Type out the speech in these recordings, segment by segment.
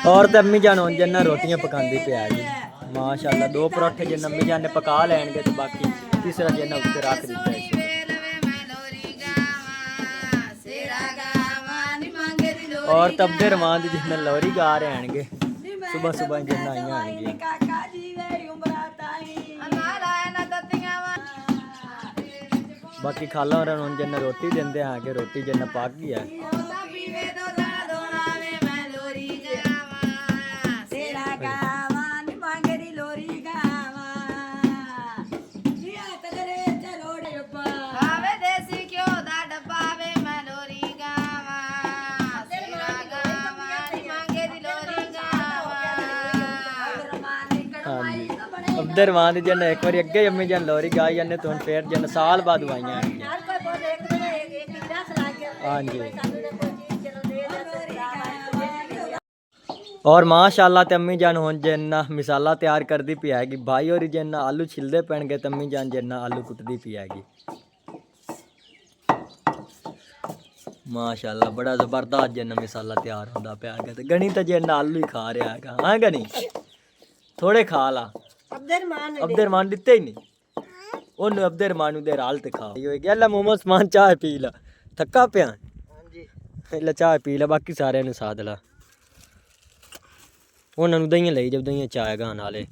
और तो अम्मी जान हुण जिन्ना रोटियां पकांदी पिया जी माशाअल्लाह। 2 परोठे जिन्ना अम्मी जान ने पका लैणगे तो बाकी तीसरा जिन्ना उत्ते रख दित्ता है। और तबदे रवान दी जिन्ना लोरी गा रहे आएंगे सुबह सुबह जिन्ना आई आएंगे। बाकी खाला और जिन्ना रोटी देंदे हैं कि रोटी जिन्ना पक गई है। अब्दुर रहमान जन एक बार अगे अम्मी जन लोरी गाई जाने तो फिर जन साल बाद आईया। हाँ जी। और माशाअल्लाह ते अम्मी जान हुण जिन्ना मिसाला तैयार करती पी हैगी। भाई और जिन्ना आलू छिलते पैणगे ते अम्मी जान जिन्ना आलू कुटती पी हैगी। माशाअल्लाह बड़ा जबरदस्त जिन्ना मिसाला तैयार होंदा पिया है। गणी तो जिन्ना आलू ही खा रहा है। हाँ गणी थोड़े खा ला। अब्दुररहमान दिते ही नहीं ओनू। अब्दुररहमान दे हाल ते खा गया मोमो समान चाय पी ला थक्का पिया ला चाय पी ला। बाकी सारे ने साध ला उन्होंने दही लाई जब दही चाय गान वाले।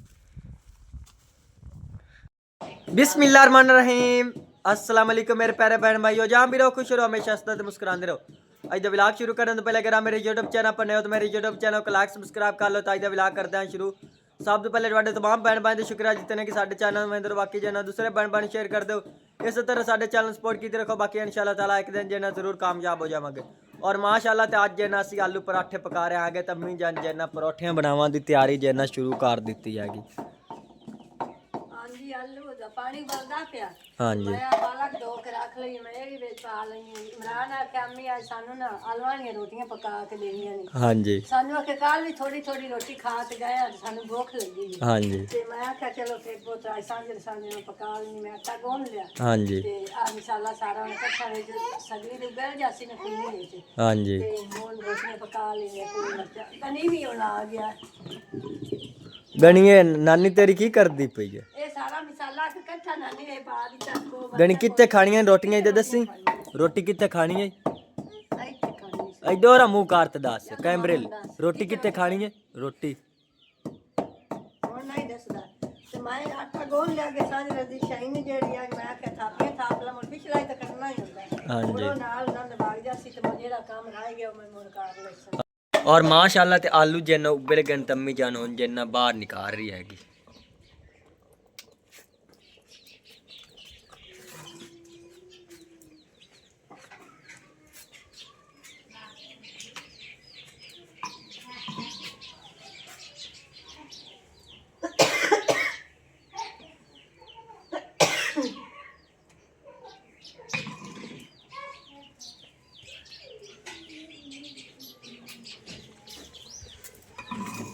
बिस्मिल्लाहिर्रहमानिर्रहीम अस्सलाम वालेकुम मेरे प्यारे बहन भाइयों। जहाँ भी रहो खुश रहो हमेशा हंसते मुस्कुराते रहो। आज दा व्लॉग शुरू करने तो पहले अगर आप मेरे यूट्यूब चैनल पर नए हो तो मेरे यूट्यूब चैनल को लाइक सब्सक्राइब कर लो। तो आज दा व्लॉग करते हैं शुरू। सब तो पहले तुहाडे तमाम बहन भाई का शुक्रिया जितने कि साडे चैनल में अंदर बाकी जना दूसरे बहन भाई शेयर कर दो। इस तरह साडे चैनल सपोर्ट की रखो। बाकी इंशाल्लाह ताला एक दिन जना जरूर कामयाब हो जावांगे। और माशाअल्लाह ते अज जना असी आलू पराठे पका रहे हैं। तो अम्मी जान जना परोठियां बनावन की तैयारी जना शुरू कर दी हैगी। पानी बलदा पिया। हां जी मैं बालक धो के रख लई मैं भी विच पा लई। इमरान आखे अम्मी आज सानू ना आलवानियां रोटियां पका के देनियां ने। हां जी सानू आखे कल भी थोड़ी थोड़ी रोटी खा के गए आज सानू भूख लगी। हां जी ते मैं आखे चलो फिर बहुत आज सांझे सांझे पका लई। मैं आटा गूंद लिया। हां जी ते आ मसाला सारा इकट्ठा है जो सगली दे गल जासी ने पीनी है। हां जी ते मोन रोटियां पका ली कोई मरचा कनी भी होना आ गया। गणिए नानी तेरी की करदी पई है? ए सारा मसाला इकट्ठा नानी ने पा दिता को। गणी कित्ते खाणियां रोटियां इधर दसी रोटी कित्ते खानी है? इधर मुंह कारत दस कैमरे रोटी कित्ते खानी है? रोटी हुन नहीं दसदा ते मैं आटा गोल लिया के सांझ रदी शाइन जेड़ी आ मैं के थापे थाप ला मोर पिछला ही तो करना ही होंदा। हां जी नाल नंद भाग जासी ते मेरा काम रह गया मैं मोर कर ले। और माशाअल्लाह ते आलू जिन्ना उबल गए तम्मी जान हुण जिन्ना बाहर निकाल रही हैगी।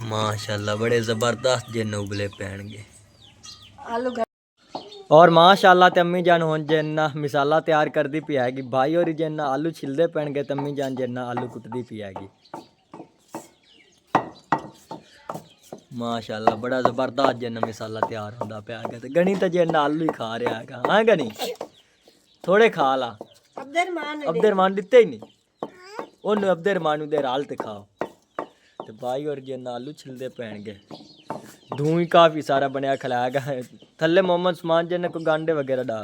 माशाअल्लाह बड़े ज़बरदस्त जिन्न उबले पैणगे आलू। और माशाअल्लाह ते अम्मी जान हुण जिन्ना मिसाला तैयार करती पी हैगी। भाई और जिन्ना आलू छिलते पैणगे ते अम्मी जान जिन्ना आलू कुटती पी हैगी। माशाअल्लाह बड़ा ज़बरदस्त जिन्ना मिसाला तैयार होंदा पिया है। ते गणी तो जिन्ना आलू ही खा रहा है। हाँ गणी थोड़े खा ला। अब्दुररहमान दिते ही नहीं ओनू। अब्दुररहमान दे हाल ते खाओ तो भाई और जिन्ना आलू छिलते पैणगे। धूं ही काफ़ी सारा बनया खलाएगा थल्ले मोहम्मद उस्मान जिन्ने को गांडे वगैरह डा।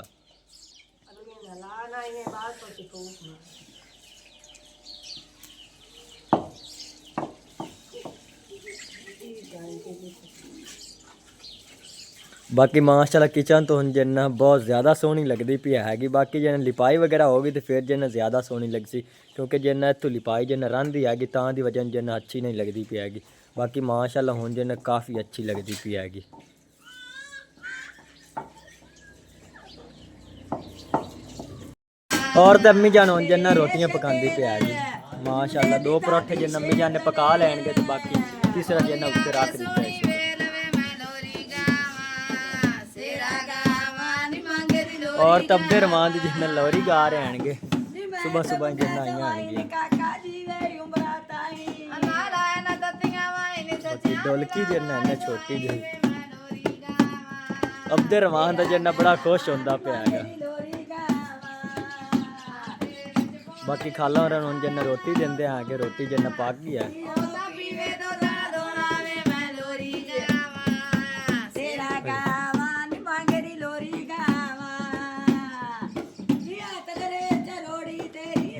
बाकी माशाअल्लाह किचन तो हुण जिन्ना बहुत ज़्यादा सोहनी लगती पी हैगी। बाकी जिन्ना लिपाई वगैरह होगी तो फिर जिन्ना ज़्यादा सोहनी लगसी क्योंकि जिन्ना इत्थों लिपाई जिन्ना रंधी हैगी तां दी वजह जिन्ना अच्छी नहीं लगती पी हैगी। बाकी माशाअल्लाह हुण जिन्ना काफ़ी अच्छी लगती पी हैगी। और तो अम्मी जान हुण जिन्ना रोटियां पकांदी पी हैगी। माशाअल्लाह 2 परोठे जिन्ना अम्मी जान ने पका लैणगे तो बाकी तीसरा जिन्ना उत्ते रख दित्ता है। और तबदे रवान दी जिन्ना लोरी गा रहे आएंगे सुबह सुबह जिन्ना आई आएंगे। ढोलकी जिन्ना इन्ना छोटी जी अब्दुर्रहमान दा जिन्ना बड़ा खुश होंदा पिया है बाकी खाला होरां नूं जिन्ना रोटी दिंदे हैं कि रोटी जिन्ना पक गई है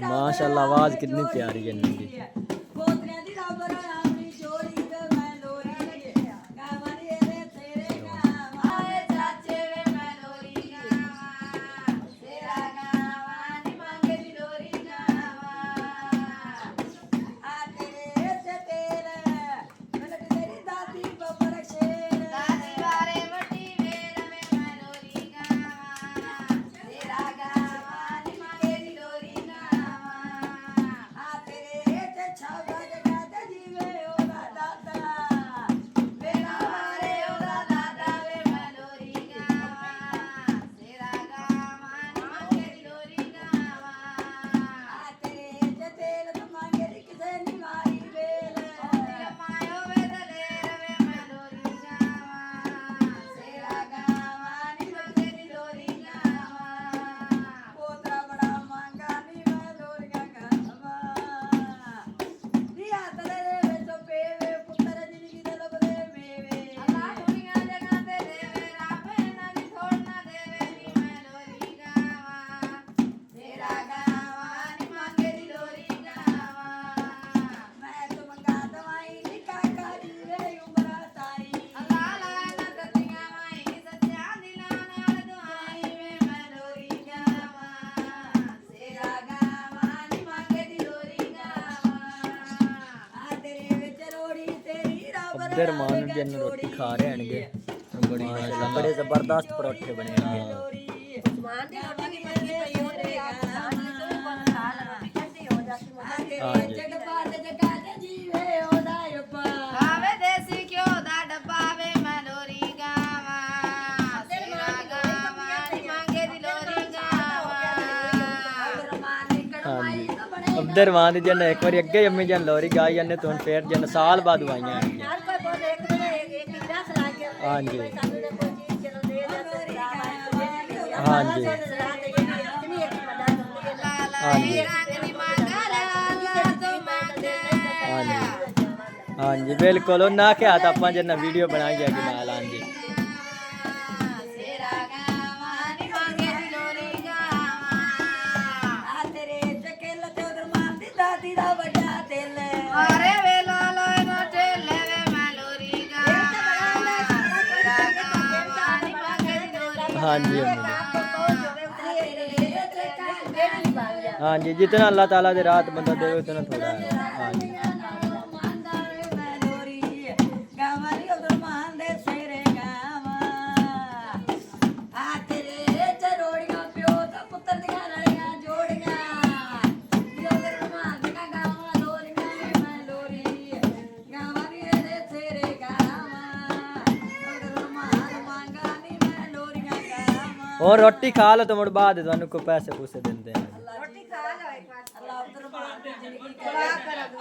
माशाल्लाह आवाज कितनी प्यारी है इनकी अब्दुर्रहमान जिन रोटी खा रहे हैं बड़ी माशाल्लाह बड़े जबरदस्त परोठे बने हैं अब्दुर्रहमान जन एक बार अगे अम्मी जन लोरी गाई जन तो फिर जन साल बाद आईया हाँ जी हाँ जी हाँ जी हाँ जी बिल्कुल ना क्या था अपना जन वीडियो बनाई जाएगी नाल हाँ जी हाँ जी हाँ जी जितना अल्लाह ताला दे रात बंदा दे उतना थोड़ा है हाँ जी और रोटी खा लो तो मुड़ बाद तुहानू को पैसे पूसे देंदे हैं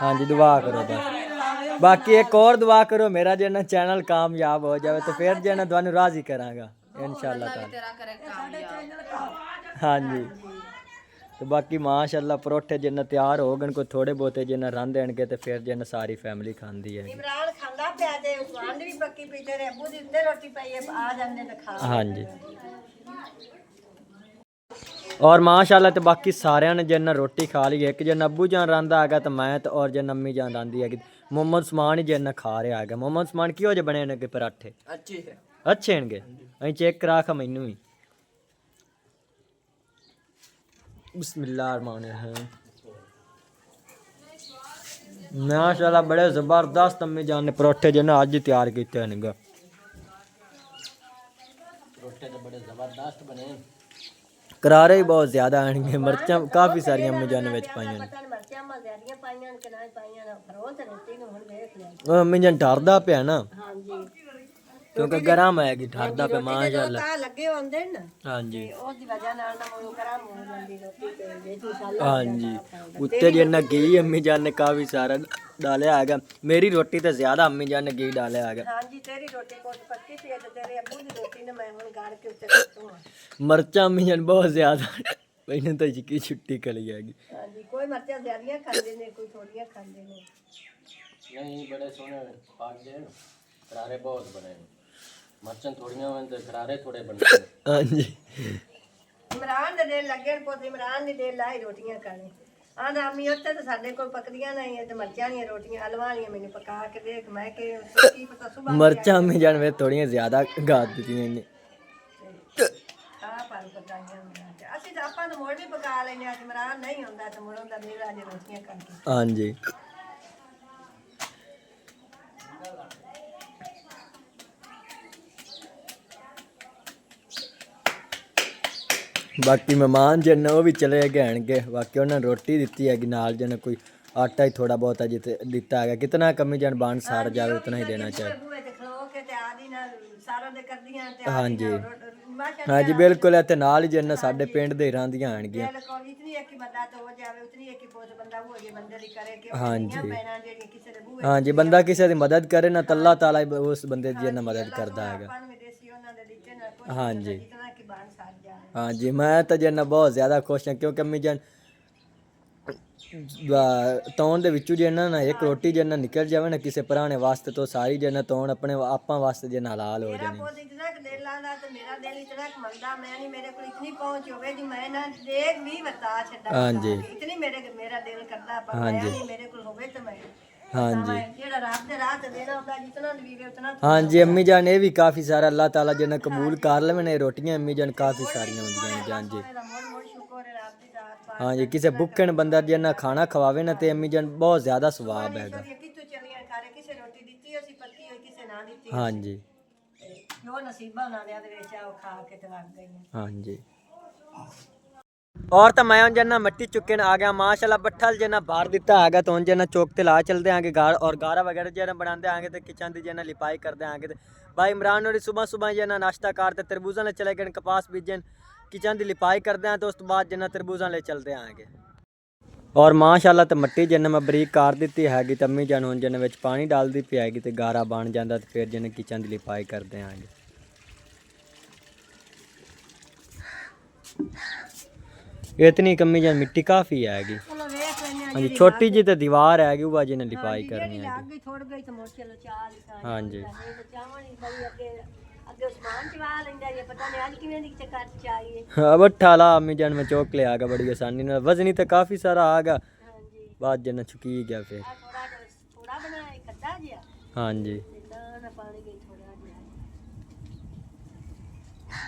हाँ जी दुआ करो बस बाकी एक और दुआ करो मेरा जो ना चैनल कामयाब हो जाए तो फिर जो ना तुहानू राजी करांगा इंशाअल्लाह ताला हाँ जी तो बाकी माशाअल्लाह परोठे जिन्ना तैयार हो गए कोई थोड़े बहुते जिन्ना रन देणगे तो फिर जिन्ना सारी फैमिली खांदी है इमरान खांदा पिया ते उस्मान भी पक्की पी ते अब्बू दी उंदे रोटी पाई आ जांदे ते खा हाँ जी और माशाअल्लाह तो बाकी सारे ने जिन्ना रोटी खा ली एक जन अब्बू जान रंदा है तो मैं तो और जन अम्मी जान रंदी है मोहम्मद उस्मान ही जिन्ना खा रहा है मोहम्मद उस्मान क्यों जे बने ने पराठे अच्छे हैं अं चेक करा खा मैनू ही बिस्मिल्लाहिर्रहमानिर्रहीम माशाअल्लाह बड़े जबरदस्त अम्मी जान ने परोठे जिन्ना अज तैयार किए हैं परोठे तो बड़े जबरदस्त बने करारे ही बहुत ज्यादा आएंगे मिर्चा काफ़ी सारिया अम्मी जान विच पाइयां अम्मी जान डरदा पिया ना ਕਿਉਂਕਿ ਗਰਮ ਹੈਗੀ ਠਰਦਾ ਪਿਆ ਮਾਸ਼ਾਅੱਲਾ। ਤਾਂ ਲੱਗੇ ਹੁੰਦੇ ਨੇ ਹਾਂਜੀ ਉਸ ਦੀ ਵਜ੍ਹਾ ਨਾਲ ਨਾ ਉਹ ਗਰਮ ਹੋ ਜਾਂਦੀ ਰੋਟੀ ਤੇ ਵਿੱਚ ਮਸਾਲਾ ਹਾਂਜੀ ਉੱਤੇ ਜਿੰਨਾ ਘੀ ਅੰਮੀ ਜਾਨ ਨੇ ਕਾਫੀ ਸਾਰਾ ਡਾਲਿਆ ਹੈਗਾ। ਮੇਰੀ ਰੋਟੀ ਤੇ ਜ਼ਿਆਦਾ ਅੰਮੀ ਜਾਨ ਨੇ ਘੀ ਡਾਲਿਆ ਹੈਗਾ। ਹਾਂਜੀ ਤੇਰੀ ਰੋਟੀ ਕੁਝ ਪੱਕੀ ਸੀ ਤੇ ਤੇਰੇ ਅੱਬੂ ਦੀ ਰੋਟੀ ਨੇ ਮੈਂ ਹੁਣ ਗਾੜ ਕੇ ਉੱਤੇ ਸੁੱਟੂਆ। ਮਿਰਚਾਂ ਅੰਮੀ ਜਾਨ ਬਹੁਤ ਜ਼ਿਆਦਾ ਮੈਨੂੰ ਤਾਂ ਕੀ ਛੁੱਟੀ ਕਰੀ ਹੈਗੀ। ਹਾਂਜੀ ਕੋਈ ਮਿਰਚਾਂ ਜ਼ਿਆਦੀਆਂ ਖਾਂਦੇ ਨੇ ਕੋਈ ਥੋੜੀਆਂ ਖਾਂਦੇ ਨੇ। ਨਹੀਂ ਬੜੇ ਸੋਹਣੇ ਪਾਜੇ ਕਰਾਰੇ ਬਹੁਤ ਬਣੇ ਮਿਰਚਾਂ ਥੋੜੀਆਂ ਹੋਣ ਤੇ ਕਰਾਰੇ ਥੋੜੇ ਬਣਦੇ ਨੇ। ਹਾਂਜੀ ਇਮਰਾਨ ਦੇ ਦਿਲ ਲੱਗੇ ਪੁੱਤ ਇਮਰਾਨ ਦੀ ਦਿਲ ਲਾਈ ਰੋਟੀਆਂ ਖਾਣੇ ਆਂਦਾ ਅੰਮੀ ਉੱਥੇ ਤਾਂ ਸਾਡੇ ਕੋਲ ਪੱਕਦੀਆਂ ਨਹੀਂ ਤੇ ਮਿਰਚਾਂ ਦੀਆਂ ਰੋਟੀਆਂ ਹਲਵਾ ਵਾਲੀਆਂ ਮੈਨੂੰ ਪਕਾ ਕੇ ਦੇਖ। ਮੈਂ ਕਿ ਕੀ ਪਤਾ ਸੁਬਾਹ ਮਿਰਚਾਂ ਅੰਮੀ ਜਾਨ ਵੇ ਥੋੜੀਆਂ ਜ਼ਿਆਦਾ ਗਾ ਦਿੱਤੀਆਂ ਨੇ। ਪਰ ਪਕਾਈਆਂ ਅਸੀਂ ਤਾਂ ਆਪਾਂ ਤਾਂ ਮੋੜ ਵੀ ਪਕਾ ਲੈਨੇ ਆ। ਇਮਰਾਨ ਨਹੀਂ ਹੁੰਦਾ ਤੇ ਮੋੜੋਂ ਦਾ ਮੇਰਾ ਜੇ ਰੋਟੀਆਂ ਕਰਕੇ। ਹਾਂਜੀ ਬਾਕੀ ਮਹਿਮਾਨ ਜਿੰਨਾ ਉਹ ਵੀ ਚਲੇ ਗਏ ਬਾਕੀ ਉਹਨਾਂ ਨੇ ਰੋਟੀ ਦਿੱਤੀ ਹੈਗੀ ਨਾਲ ਜਿੰਨਾ ਕੋਈ ਆਟਾ ਹੀ ਥੋੜਾ ਬਹੁਤਾ ਜਿੱਤੇ ਦਿੱਤਾ ਹੈਗਾ। ਕਿਤਨਾ ਕਮੀ ਜਾਨ ਬਾਣ ਸਾਰ ਜਾਵੇ ਉਤਨਾ ਹੀ ਦੇਣਾ ਚਾਹੀਦਾ। ਹਾਂਜੀ ਹਾਂਜੀ ਬਿਲਕੁਲ ਇੱਥੇ ਨਾਲ ਹੀ ਜਿੰਨਾ ਸਾਡੇ ਪਿੰਡ ਦੇ ਰਹਿੰਦੀਆਂ ਆਣਗੀਆਂ। ਹਾਂਜੀ ਹਾਂਜੀ ਬੰਦਾ ਕਿਸੇ ਦੀ ਮਦਦ ਕਰੇ ਨਾ ਤਾਂ ਅੱਲਾਹ ਤਾਲਾ ਉਸ ਬੰਦੇ ਦੀ ਜਿੰਨਾ ਮਦਦ ਕਰਦਾ ਹੈਗਾ। ਹਾਂਜੀ ਹਾਂਜੀ ਮੈਂ ਤਾਂ ਜਿੰਨਾ ਬਹੁਤ ਜ਼ਿਆਦਾ ਖੁਸ਼ ਹਾਂ ਕਿਉਂਕਿ ਅੰਮੀ ਜਾਨ ਤੌਣ ਦੇ ਵਿੱਚੋਂ ਜੇ ਨਾ ਇੱਕ ਰੋਟੀ ਜਿੰਨਾ ਨਿਕਲ ਜਾਵੇ ਨਾ ਕਿਸੇ ਪੁਰਾਣੇ ਵਾਸਤੇ ਤੋਂ ਸਾਰੀ ਜਿੰਨਾ ਤੌਣ ਆਪਣੇ ਆਪਾਂ ਵਾਸਤੇ ਜਿੰਨਾ ਹਲਾਲ ਹੋ ਜਾਣੀ। ਹਾਂਜੀ ਹਾਂਜੀ ਹਾਂਜੀ ਅੰਮੀ ਜਾਨ ਇਹ ਵੀ ਕਾਫੀ ਸਾਰਾ ਅੱਲਾਹ ਤਾਲਾ ਜਿੰਨਾ ਕਬੂਲ ਕਰ ਲਵੇ ਨੇ ਰੋਟੀਆਂ ਅੰਮੀ ਜਾਨ ਕਾਫੀ ਸਾਰੀਆਂ ਹੁੰਦੀਆਂ ਨੇ। ਹਾਂਜੀ ਕਿਸੇ ਭੁੱਖੇ ਨੂੰ ਬੰਦਾ ਜਿੰਨਾ ਖਾਣਾ ਖਵਾਵੇ ਨਾ ਤੇ ਅੰਮੀ ਜਾਨ ਬਹੁਤ ਜ਼ਿਆਦਾ ਸਵਾਬ ਹੈਗਾ। ਹਾਂਜੀ ਹਾਂਜੀ और तो मैं जना मट्टी चुके आ गया माशाल्लाह बट्ठल जना बाहर दिता है तो जना चौक ते ला चलते आगे गार और गारा वगैरह जना बनाते आगे तो किचन की जना लिपाई करते आगे तो भाई इमरान और सुबह सुबह जना नाश्ता करते तरबूजा ले चले गए कपास बीजन किचन की लिपाई करते हैं तो उस बाद जना तरबूजा ले चलते हैं आगे और माशाल्लाह तो मट्टी जना मैं बरीक कर दी हैगी तो अम्मी जन हुण जना विच पानी डाल दी पी हैगी तो गारा बन जाता तो फिर जना किचन की लिपाई करते हैं आगे इतनी कमी जान मिट्टी काफ़ी हैगी। हाँ छोटी जी तो दीवार हैगी वो जिन्हें लिपाई करनी है। हाँ जी हाँ बट्ठा ला अम्मी जान में चौक ले आगा बड़ी आसानी ना वजनी तो काफ़ी सारा आगा बाद जना चुकी गया फिर। हाँ जी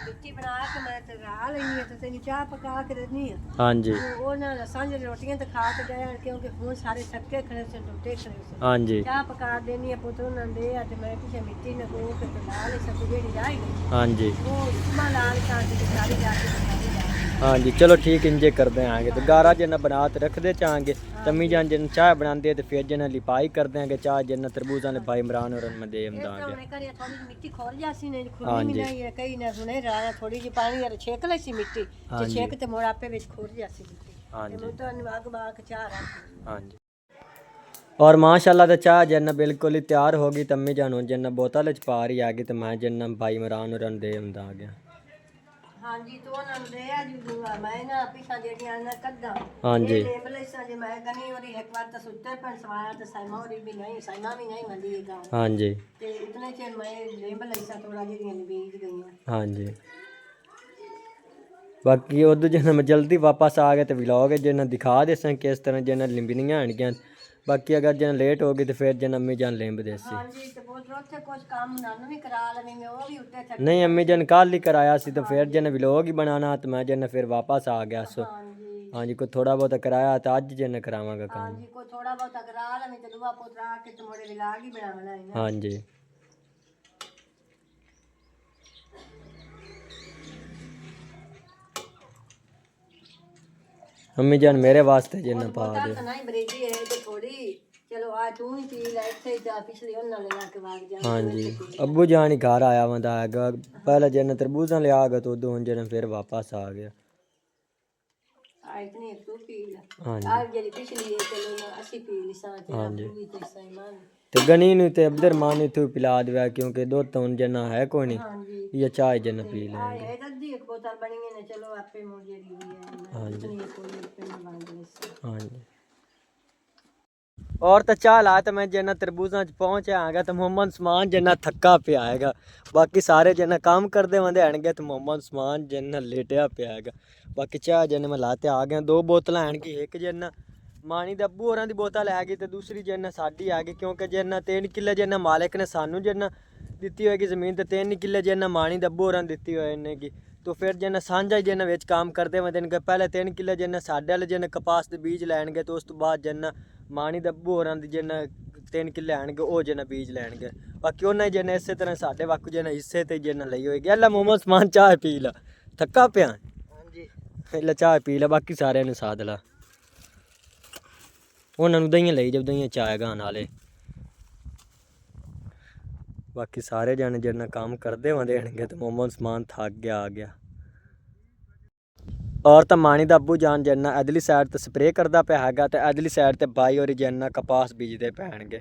मिट्टी बना के मैं ते रा लेनी है तो तेरी चाह पका के देनी है। हाँ जी वो ना सांझ रोटियां तो खा के गए क्योंकि फोन सारे थके खड़े से टूटे खड़े से। हाँ जी चाह पका देनी है पुत्र ने दे ते मैं पीछे मिट्टी ने को के तो ला ले सब जेड़ी जाएगी। हाँ जी वो इतना लाल का सारी जाके हाँ जी चलो ठीक इंजे करते हैं आगे तो गारा जना बना तो रख दे चाहेंगे तम्मी जान जन चाय बनाते तो फिर जना लिपाई कर देंगे चाय जना तरबूजा ने भाई इमरान और में दे मिट्टी खोल जासी नहीं खुली नहीं है कहीं ना सुने रहा थोड़ी जी पानी यार छेक ले सी मिट्टी जे छेक ते मोड़ आपे विच खोल जासी मिट्टी हां जी तो आग बाग चाह रहा। हां जी और माशाल्लाह तो चाय जना बिल्कुल ही तैयार हो गई तम्मी जान जना बोतल च पा रही आ गई तो मैं जना भाई इमरान और दे हुंदा आ गया। हाँ जी तो ना दे आज मैं ना पीछा जेड़ियां ना कड्डा हाँ जी लेबल सा जे मैं गनी और एक बार तो सुते पर सवाया तो साइमा और भी नहीं साइमा भी नहीं मंदी गा। हाँ जी ते इतने चे मैं लेबल ऐसा थोड़ा जेड़ियां बीज गई। हाँ जी बाकी उधर जना मैं जल्दी वापस आ गया तो व्लॉग जना दिखा दे सन किस तरह जना लिंबनियां आनगियां बाकी अगर जना लेट हो गई तो फिर जना अम्मी जान लिंब देसी। हां जी तो बोल रोथे कुछ काम नानू भी करा लेंगे वो भी उठे थे नहीं अम्मी जन कल ही कराया सी तो फिर जना व्लॉग ही बनाना तो मैं जना फिर वापस आ गया सो। हाँ जी कोई थोड़ा बहुत कराया तो अज जना करावांगा काम। हां जी कोई थोड़ा बहुत करा लेंगे तो दुआ पुत्रा के तुम्हारे व्लॉग ही बनाना है ना। हां जी अम्मी जान मेरे वास्ते जना पा दे। नहीं बरेजी है तो थोड़ी ਚਲੋ ਆ ਤੂੰ ਹੀ ਪੀ ਲੈ ਇੱਥੇ ਜਾ ਪਿਛਲੇ ਉਹਨਾਂ ਲੈ ਜਾ ਕੇ ਵਾਗ ਜਾ ਹਾਂਜੀ ਅੱਬੂ ਜਾਨ ਹੀ ਘਰ ਆਇਆ ਵੰਦਾ ਹੈਗਾ ਪਹਿਲਾਂ ਜਨ ਤਰਬੂਜ਼ਾਂ ਲਿਆ ਗਿਆ ਤੋਂ ਦੋ ਜਨ ਫਿਰ ਵਾਪਸ ਆ ਗਿਆ ਆ ਇਤਨੀ ਤੂੰ ਪੀ ਲੈ ਹਾਂਜੀ ਆ ਜਿਹੜੀ ਪਿਛਲੀ ਹੈ ਚਲੋ ਅਸੀਂ ਪੀ ਲਈ ਸਾਂ ਤੇ ਹਾਂਜੀ ਵੀ ਤੇ ਸਾਈਮਾਨ ਤੇ ਗਨੀ ਨੂੰ ਤੇ ਅਬਦੁਰਮਾਨ ਨੂੰ ਤੂੰ ਪਿਲਾ ਦਿਆ ਕਿਉਂਕਿ ਦੋ ਤੋਂ ਜਨਾ ਹੈ ਕੋਈ ਨਹੀਂ ਹਾਂਜੀ ਇਹ ਚਾਹ ਜਨ ਪੀ ਆ ਲੈਣਗੇ ਇਹ ਅੱਧੀ ਇੱਕ ਬੋਤਲ ਬਣੀ ਹੈ ਨੇ ਚਲੋ ਆਪੇ ਮੋੜ ਜਿਹੜੀ ਵੀ ਹੈ ਇਤਨੀ ਕੋਈ ਪਿੰਡ ਵਾਂਗ ਹਾਂਜੀ और तो चाल आ तो मैं जना तरबूजा च पहुंचा आगा तो मोहम्मद उस्मान जना थक्का पिया हैगा बाकी सारे जना काम करते वंदे आएंगे तो मोहम्मद उस्मान जना लेटिया पिया हैगा बाकी चाह जना मैं लाते आ गया दो बोतल आएंगी एक जना मानी दे अब्बू होरां दी बोतल है गई तो दूसरी जना साडी आ गई क्योंकि जना 3 किले जना मालिक ने सानू जना दित्ती होएगी ज़मीन तो 3 किले जना मानी दे अब्बू होरां दित्ती होए की तो फिर जना सांझा जना विच काम करते वंदे ने पहले 3 किले जना साडे वाले जना कपास दे बीज लैणगे तो उस तो बाद जना मानी दे अब्बू होरां दी जना 3 किले आएणगे वो जना बीज लैणगे बाकी उन्हें जना इस तरह साडे वाकू जना हिस्से ते जना लई होएगी अल्ला मोहम्मद उस्मान चाह पी ला थक्का पिया हां जी चाह पी ला बाकी सारे ने साध ला उन्हां नूं दईयां लई जब दईयां चाह गां नाले बाकी सारे जने जना काम करते वंदे आणगे तो मोहम्मद उस्मान थक गया आ गया और तो मानी दा अब्बू जान जना अदली साइड तो स्प्रे करता पिया हैगा तो अदली साइड ते बाई और जना कपास बीजते पैणगे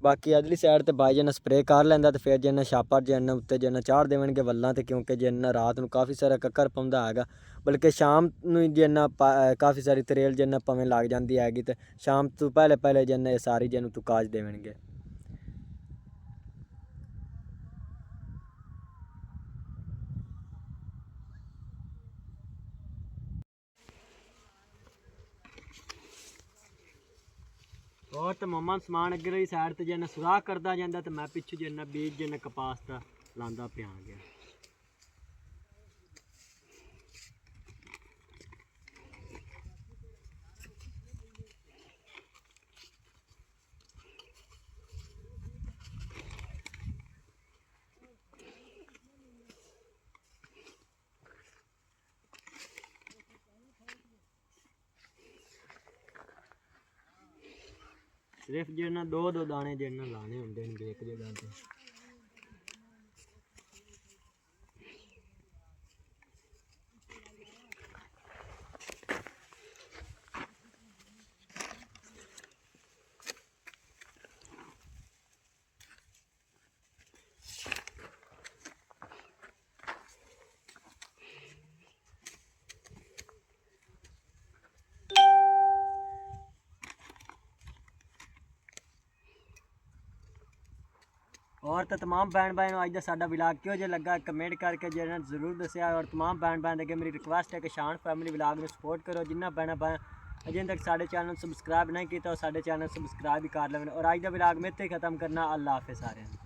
बाकी अदली साइड ते बाई जना स्प्रे कर लैंदा तो फिर जना छापा जना उत्ते जना चाढ़ देवणगे वल्लां ते क्योंकि जना रात नूं काफ़ी सारा कक्कर पौंदा हैगा बल्कि शाम नूं जना काफ़ी सारी तरेल जना पवें लग जाती हैगी तो शाम तो पहले जना सारी जना तू काज देवणगे और तो मोहम्मद उस्मान अगर ही साइड ते जना सुराख करता जाता तो मैं पिछू जना बीज जना कपास का लांदा पिया गया सिर्फ जना दो दाने जना लाने होंगे एक जगह पे और तो तमाम भैन भाई अज का साडा विलाग क्यों जो लगा कमेंट करके जो जरूर दसिया और तमाम भैन भाई अगे मेरी रिक्वेस्ट है कि शान फैमिली विलाग में सपोर्ट करो जिन्ना भैन भाई अजे तक साढ़े चैनल सबसक्राइब नहीं किया तो साढ़े चैनल सबसक्राइब भी कर लें और अज का विलाग में इत्थे खत्म करना अल्लाह हाफिज़ सारे।